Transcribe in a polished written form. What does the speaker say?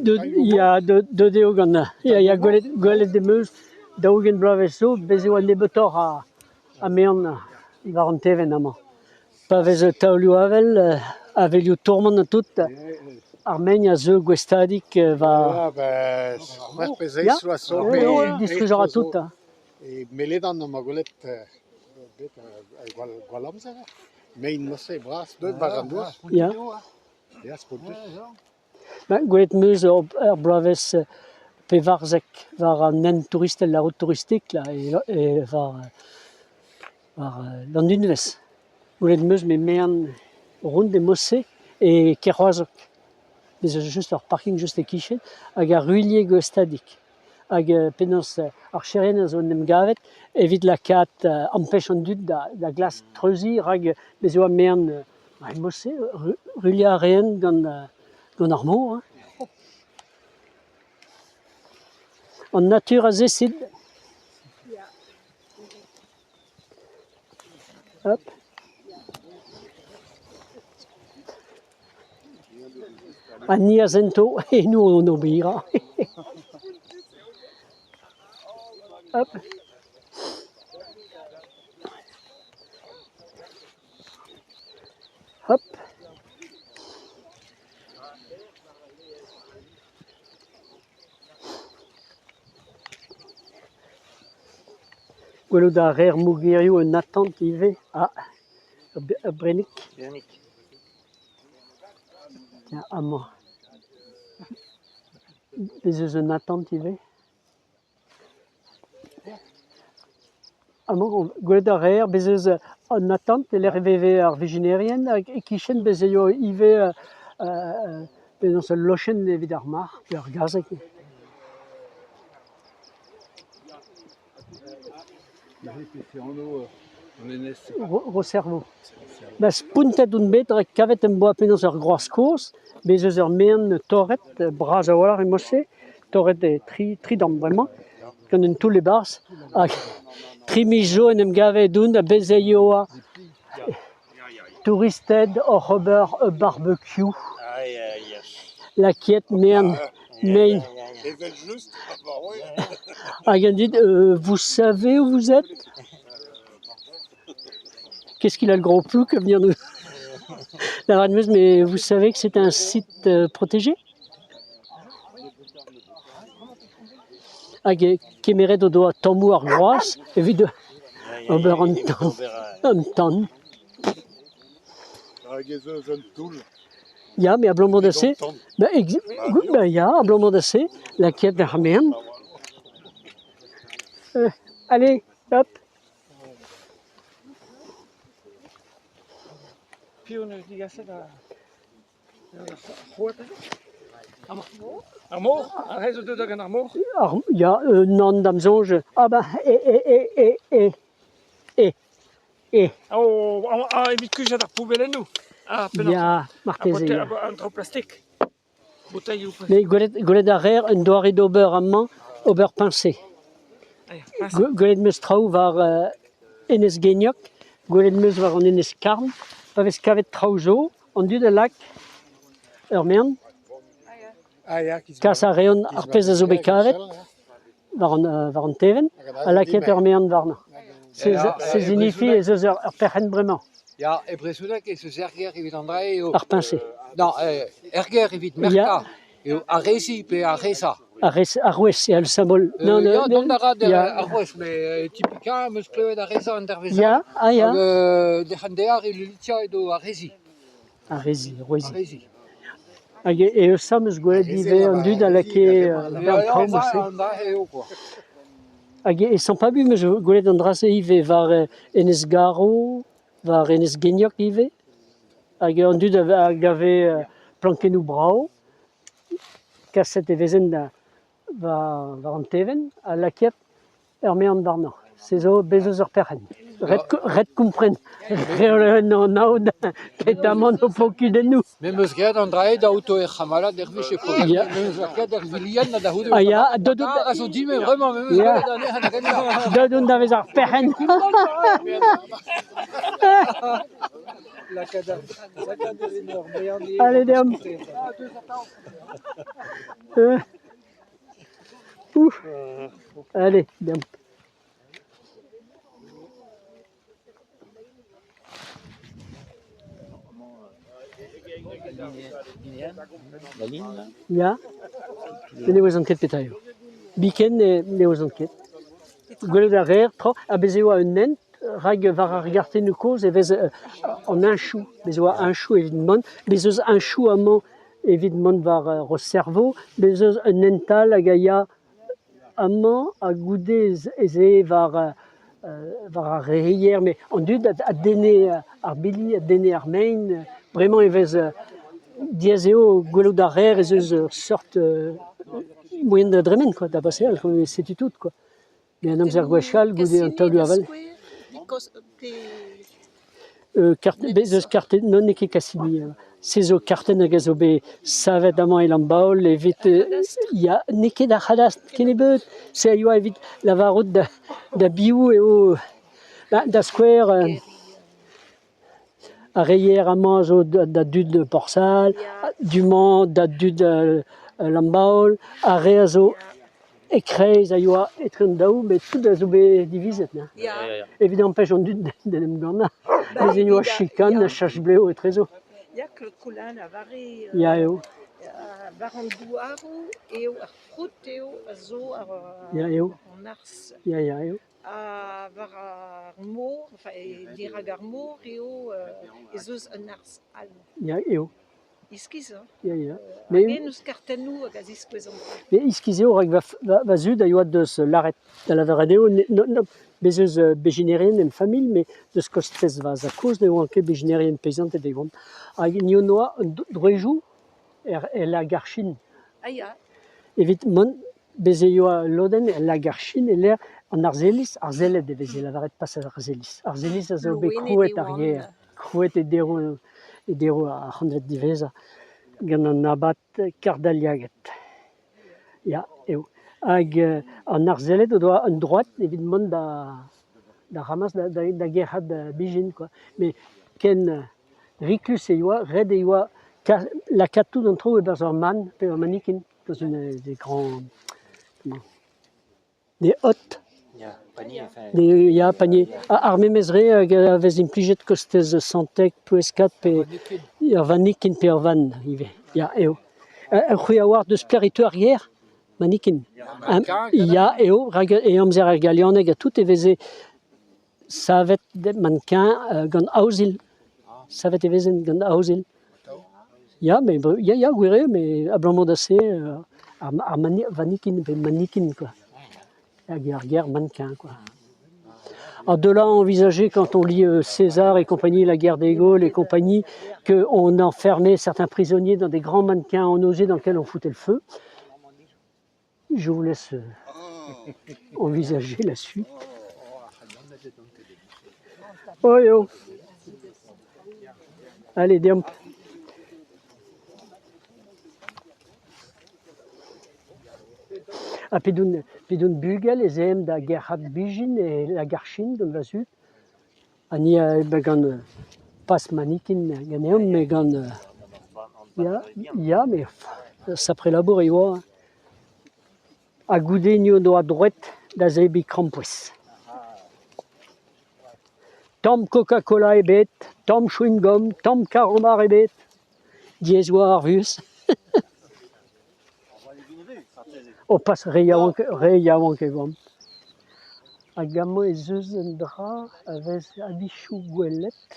de deogan. Il y a gwelet de meus, daougen blavezo, bezeo a nebetor a mean var an teven amañ. Pa vez taolioù avel, avelioù tourman tout, Armenia a zeu gwestadik va... Ja, c'hwec'h pezeiz oa so distrujara tout. E meledan ma gwelet bet gwal amzer. Mein mosse bras, deut bar an doa. Ya. Ya, spontut. Gwelet meus ur blavez pe varzek var an nen touristel, la route touristique là, et var landunvez. Gwelet meus me mean rond de mosse e kerroazok. Bez just ur parking just e kichet, hag ar ruilier gwestadik. Hag penaos ar cheren a zo nem gavet, evit lakaat empech an dud da glas treuzi, hag bezeo a mean mosse, ruilier a reen gant ar mor. An natur a zesid. Hop. A ni a zento, e nou on obira. Hop. Hop. Gwelo da rer mougirioù un attente ive. Ah, Brenik. Tiens, à moi. Bez eus un attente ive. Gwelet ar rer, bez eus an attente, l'er veve ar vegenerien, e kichen bez eo ive penaos ul lochen evit ar mar, pe ar gazek. Roservo. Spuntet un bet rek kavet em boa penaos ur groaz koz, bez eus ur mean torret, braz a oar e mosse, torret e tri dam bremañ, gant un tout le bars, hag tri mizo en em gavet un a bez eo a touristed or ober a barbecue. La kiet mean mein. Hag an dit, vous savez où vous êtes? Qu'est-ce qu'il a le gros plouc à venir nous... La radmeuse, mais vous savez que c'est un site protégé? Hag kemeret o doa tammou ar groaz, evit ober an tan. Hag ez eus un toul. Ya, mais a blomod ase, ya, a blomod ase, la kiet ar mean. Allez, hop. Pion eus digaset a c'hoat ar mor? Ar rezo deud hag an ar mor? Ya, nan dam zonj. Ah bah, Evit kujat ar poubellennoù. Ya, marteze. An tro plastik. Bouteille ou plastik. Mais gwelet ar rer, un doare d'ober amañ, ober pincé. Gwelet meus traoù var enez geniok, gwelet meus var an enez karn, pa vez kavet traoù zo, an dud a lak ur mean, kas a reon ar pez a zo bet kavet, var an teven, a laket ur mean varna. Se zinifi ez eus ur perc'henn bremañ. Ja, e brezhoudak ez eus erger evit an dra eo... Ar pincé. Non, erger evit merka. Eo a rezi pe a reza. Ar rouez, il y a le symbole. Ya, don da rad ar rouez, mais tipika meus plevet a reza an dervezan. Ya, ya. De c'handear e lulitia edo a rezi. A rezi, A rezi. Hag e eus sam eus gwelet ive an dud a lake an traoù mosse. An dra eo, quoi. Hag e sampabu meus gwelet an drase ive var enez garo, var enez geniok ive, hag an dud a gave plankennoù brao, kaset e vezen var an teven, a laket ur mean varna. Se zo bez eus ur perc'henn. Ret kompren, reolen naout ket amant o pokudennoù. Me meus graet an dra da auto e c'hamala dervech e poker. Ya. Me meus graet der vilian na da houde. Ah ya, dodou... A zo di me vraiment, me meus Ya. graet an e c'han a Dodou da vez ar perc'henn. La kada ur mean Allez, deom. Ouf. Allez, bien. La ligne, là. Ja, ne oas an ket petaio. Biken ne oas an ket. Gwelet a reer, tro, a bez eo un ent, rag var ar gartenn koz evez an un chou. Bez eo un chou evit mont, bez eus un chou amañ evit mont var ro cervo, bez eus un ental hag a ya amañ a goude ez e var ar reier, mais an dud a dene ar bili, a dene ar mein, bremañ evez diez eo gwelet a reer ez eus sort moyen da dremen, quoi, da baseal, comme setu tout, quoi. Mais an amzer gwechal, goude an taolu aval. Bez eus karten, non ne ket Cassini. Se zo karten hag a zo bet savet amañ e lambaol, evit ya ne ket ar c'hadast ken ebet. Se a yoa evit lavarot da biou eo da skouer a reier amañ zo da dud porsal, du-mañ da dud lambaol, a re a zo ekreiz a yoa etren daou, bet tout a zo bet divizet. Evit an pech an dud den em gant. Les enioa chican, a chach bleo etrezo. Ya que coulant a vari Ya eo, varan douaro eo ar prout eo a zo ar ya eo, an ars ya eo. a var ar mor, enfin dirag ar mor eo ez eus an ars al. Ya eo, Iskiz, ya. Hag eus kartennou hag a ziskouez an bra. Mais iskizeo rag va zud a yoa deus laret da la veradeo, bez eus bejinerien en famil, mais deus kostez va za koz ne oan ket bejinerien pezant e degont. Hag nio noa un droejou la garchin. Ah ya, Evit mon bez e yoa loden la garchin e l'air an arzelis, arzeled evez e lavaret pas arzelis. Arzelis a zo bet Loen e krouet deoan. arrière, krouet e dero a c'handet diveza, gant an abat kardaliaget. Ya, eo. Hag an arzeled o doa un droat evit mont da ramas da gerc'had bijin, quoi. Mais ken riklus e yoa, red e yoa la katou d'an tro e berzh ur man, pe ur manikin, dans des grands, des hottes, Ja, panier, enfin. ya panier. Ar memezre hag a vez implijet kostez santek, poueskat, pe ur vanikin pe ur van, ive. Ya, eo. Ur c'hwi a war deus plerite arrière, manikin. Ya, eo, rag e amzer ar galioneg a tout e veze savet mannequin gant aouzil. Savet e vezen gant aouzil. Ya, mais ya, gwere, mais ablammo da se ar vanikin, pe manikin, quoi. Hag ar guerre mannequin, quoi. Alors de là à envisager, quand on lit César et compagnie, la guerre des Gaules et compagnie, qu'on enfermait certains prisonniers dans des grands mannequins en osier dans lesquels on foutait le feu, je vous laisse envisager la suite. Oh yo. Allez, diamp. A pedoun bugel ez em da gerc'had bijin e la garchin gant va zud. Ani gant pas manikin gant eom, me gant ya, mais sapre labour e oa. A goude nio doa droet da zebi krampouez. Tamm Coca-Cola e bet, tamm chewing-gum, tamm karambar e bet. Diez oa ar vues. O pas re yaouank e gom. Hag amañ ez eus un dra a vez adichoù gwelet